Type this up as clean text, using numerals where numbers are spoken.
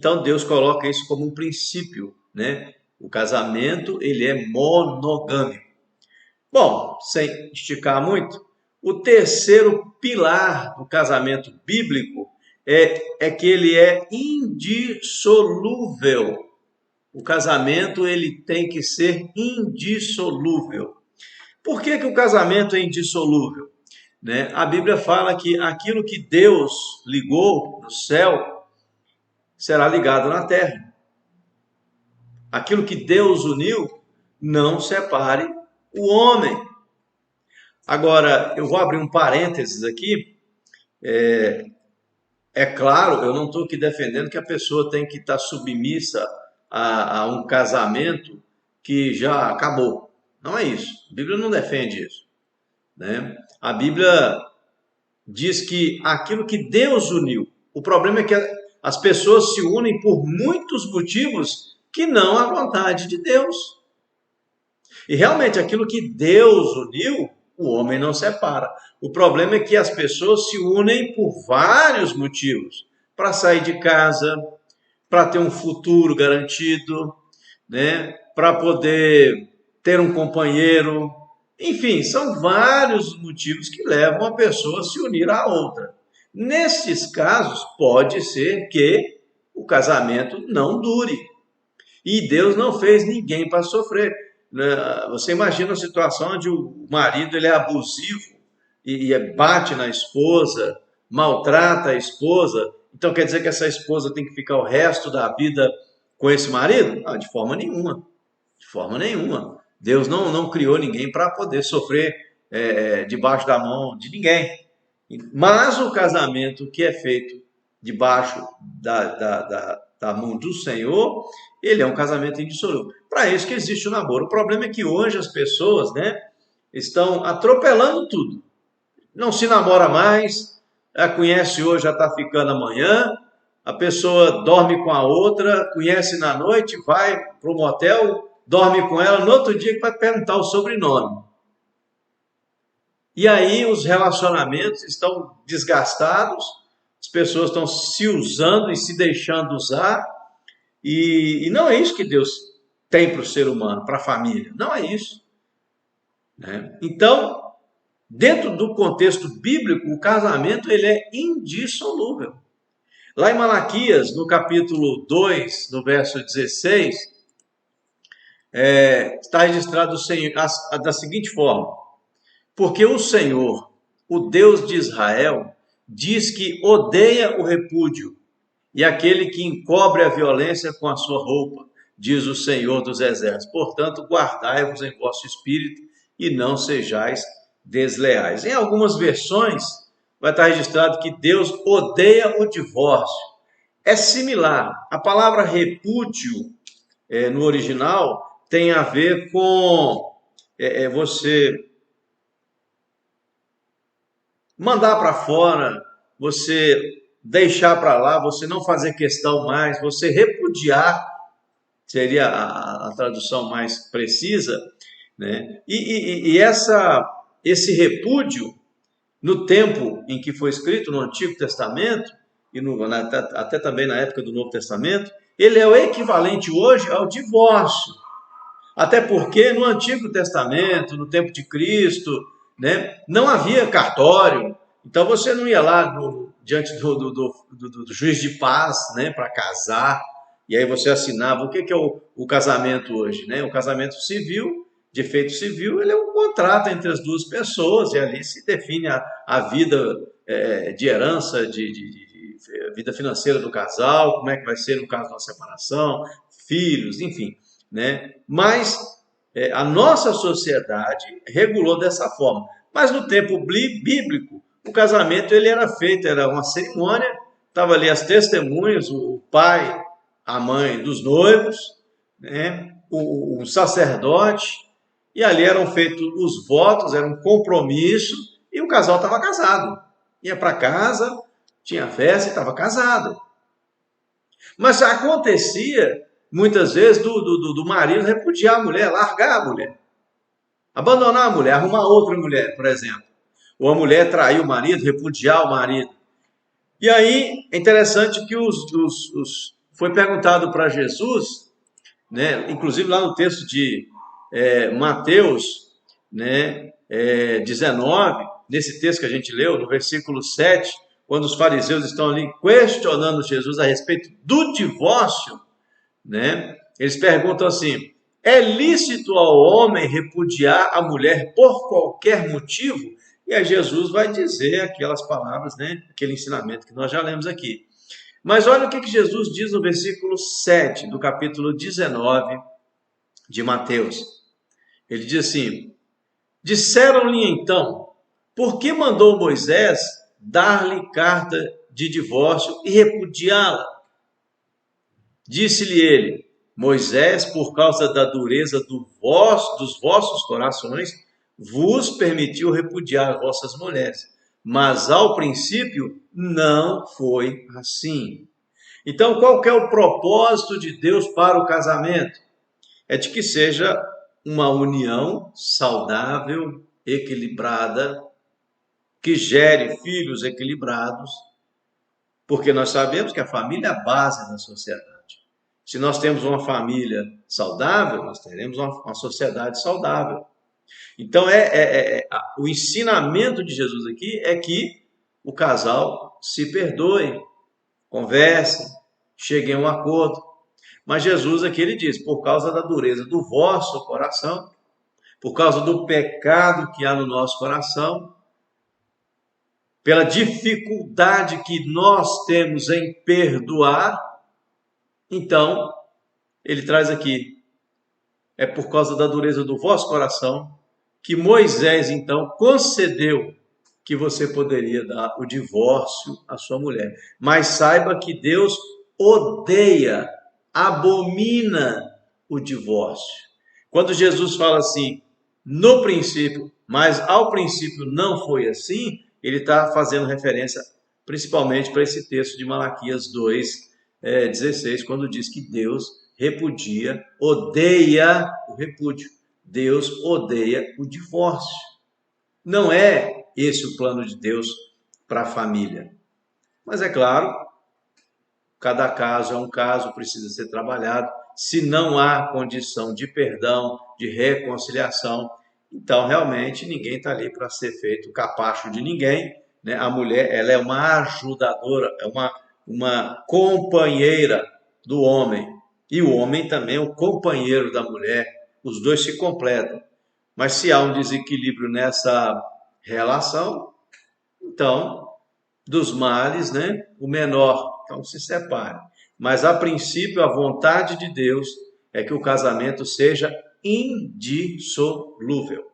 Então Deus coloca isso como um princípio, né? O casamento, ele é monogâmico. Bom, sem esticar muito, o terceiro pilar do casamento bíblico é que ele é indissolúvel. O casamento ele tem que ser indissolúvel. Por que o casamento é indissolúvel? Né? A Bíblia fala que aquilo que Deus ligou no céu será ligado na terra. Aquilo que Deus uniu, não separe o homem. Agora, eu vou abrir um parênteses aqui. É claro, eu não estou aqui defendendo que a pessoa tem que estar submissa a um casamento que já acabou. Não é isso. A Bíblia não defende isso, né? A Bíblia diz que aquilo que Deus uniu. O problema é que as pessoas se unem por muitos motivos que não a vontade de Deus. E realmente aquilo que Deus uniu, o homem não separa. O problema é que as pessoas se unem por vários motivos. Para sair de casa, para ter um futuro garantido, né? Para poder ter um companheiro. Enfim, são vários motivos que levam a pessoa a se unir à outra. Nesses casos, pode ser que o casamento não dure. E Deus não fez ninguém para sofrer. Você imagina uma situação onde o marido ele é abusivo e bate na esposa, maltrata a esposa. Então quer dizer que essa esposa tem que ficar o resto da vida com esse marido? Não, de forma nenhuma. De forma nenhuma. Deus não criou ninguém para poder sofrer debaixo da mão de ninguém. Mas o casamento que é feito debaixo da mão do Senhor, ele é um casamento indissolúvel. Para isso que existe o namoro. O problema é que hoje as pessoas, né, estão atropelando tudo. Não se namora mais, conhece hoje, já está ficando amanhã, a pessoa dorme com a outra, conhece na noite, vai para o motel, dorme com ela, no outro dia que vai perguntar o sobrenome. E aí os relacionamentos estão desgastados, as pessoas estão se usando e se deixando usar, e não é isso que Deus tem para o ser humano, para a família, não é isso, né? Então, dentro do contexto bíblico, o casamento ele é indissolúvel. Lá em Malaquias, no capítulo 2, no verso 16, está registrado da seguinte forma: porque o Senhor, o Deus de Israel, diz que odeia o repúdio e aquele que encobre a violência com a sua roupa, diz o Senhor dos Exércitos. Portanto, guardai-vos em vosso espírito e não sejais desleais. Em algumas versões, vai estar registrado que Deus odeia o divórcio. É similar. A palavra repúdio, no original, tem a ver com você mandar para fora, você deixar para lá, você não fazer questão mais, você repudiar, seria a tradução mais precisa, né? E esse repúdio, no tempo em que foi escrito no Antigo Testamento, e até também na época do Novo Testamento, ele é o equivalente hoje ao divórcio. Até porque no Antigo Testamento, no tempo de Cristo, né, não havia cartório, então você não ia lá diante do juiz de paz, né, para casar, e aí você assinava. O que é o casamento hoje, né? O casamento civil, de efeito civil, ele é um contrato entre as duas pessoas, e ali se define a vida de herança, de vida financeira do casal, como é que vai ser no caso de uma separação, filhos, enfim, né? Mas a nossa sociedade regulou dessa forma. Mas no tempo bíblico, o casamento ele era feito, era uma cerimônia, estava ali as testemunhas, o pai, a mãe dos noivos, né? O sacerdote, e ali eram feitos os votos, era um compromisso, e o casal estava casado. Ia para casa, tinha festa e estava casado. Mas acontecia, muitas vezes, do marido repudiar a mulher, largar a mulher. Abandonar a mulher, arrumar outra mulher, por exemplo. Ou a mulher trair o marido, repudiar o marido. E aí, é interessante que os foi perguntado para Jesus, né, inclusive lá no texto de Mateus, né, 19, nesse texto que a gente leu, no versículo 7, quando os fariseus estão ali questionando Jesus a respeito do divórcio, né, eles perguntam assim: é lícito ao homem repudiar a mulher por qualquer motivo? E aí Jesus vai dizer aquelas palavras, né, aquele ensinamento que nós já lemos aqui. Mas olha o que Jesus diz no versículo 7 do capítulo 19 de Mateus. Ele diz assim: disseram-lhe então, por que mandou Moisés dar-lhe carta de divórcio e repudiá-la? Disse-lhe ele: Moisés, por causa da dureza dos vossos corações, vos permitiu repudiar vossas mulheres. Mas ao princípio não foi assim. Então, qual que é o propósito de Deus para o casamento? É de que seja uma união saudável, equilibrada, que gere filhos equilibrados, porque nós sabemos que a família é a base da sociedade. Se nós temos uma família saudável, nós teremos uma sociedade saudável. Então, o ensinamento de Jesus aqui é que o casal se perdoe, conversem, cheguem a um acordo. Mas Jesus aqui ele diz, por causa da dureza do vosso coração, por causa do pecado que há no nosso coração, pela dificuldade que nós temos em perdoar, então, ele traz aqui, é por causa da dureza do vosso coração, que Moisés, então, concedeu que você poderia dar o divórcio à sua mulher. Mas saiba que Deus odeia, abomina o divórcio. Quando Jesus fala assim, no princípio, mas ao princípio não foi assim, ele está fazendo referência principalmente para esse texto de Malaquias 2:16, quando diz que Deus repudia, odeia o repúdio. Deus odeia o divórcio. Não é esse o plano de Deus para a família. Mas é claro, cada caso é um caso, precisa ser trabalhado. Se não há condição de perdão, de reconciliação, então realmente ninguém está ali para ser feito capacho de ninguém, né? A mulher, ela é uma ajudadora, é uma companheira do homem. E o homem também é o companheiro da mulher. Os dois se completam. Mas se há um desequilíbrio nessa relação, então, dos males, né, o menor, então se separe. Mas a princípio, a vontade de Deus é que o casamento seja indissolúvel.